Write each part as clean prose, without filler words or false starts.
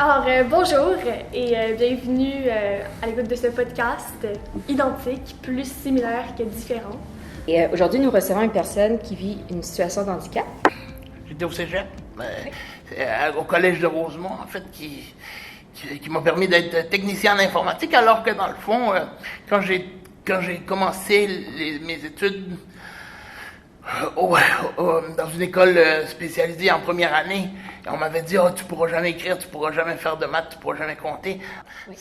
Alors, bonjour et bienvenue à l'écoute de ce podcast identique, plus similaire que différent. Et aujourd'hui, nous recevons une personne qui vit une situation de handicap. J'étais au cégep, au collège de Rosemont, en fait, qui m'a permis d'être technicien en informatique, alors que dans le fond, quand j'ai commencé mes études dans une école spécialisée en première année, on m'avait dit tu pourras jamais écrire, tu pourras jamais faire de maths, tu pourras jamais compter. Oui.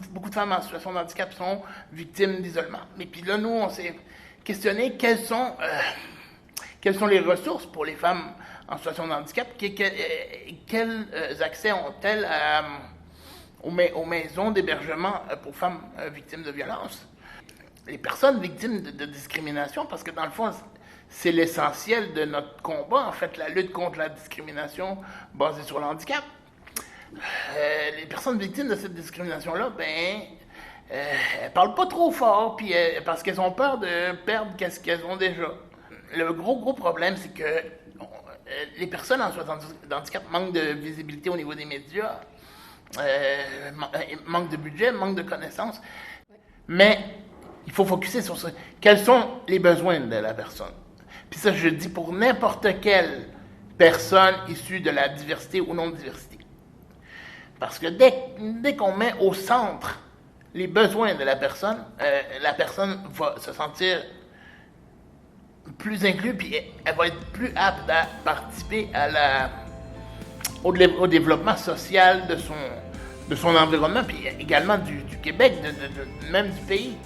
Beaucoup de femmes en situation de handicap sont victimes d'isolement. Mais puis là, nous, on s'est questionné quelles sont les ressources pour les femmes en situation de handicap, quels accès ont-elles aux maisons d'hébergement pour femmes victimes de violences. Les personnes victimes de discrimination, parce que dans le fond, c'est l'essentiel de notre combat, en fait, la lutte contre la discrimination basée sur le handicap. Les personnes victimes de cette discrimination-là, elles parlent pas trop fort, puis parce qu'elles ont peur de perdre ce qu'elles ont déjà. Le gros problème, c'est que les personnes en situation de handicap manquent de visibilité au niveau des médias, manquent de budget, manquent de connaissances, mais il faut focuser sur ça. Quels sont les besoins de la personne? Puis ça, je le dis pour n'importe quelle personne issue de la diversité ou non-diversité. Parce que dès qu'on met au centre les besoins de la personne va se sentir plus incluse, puis elle va être plus apte à participer au développement social de son environnement, puis également du Québec, même du pays.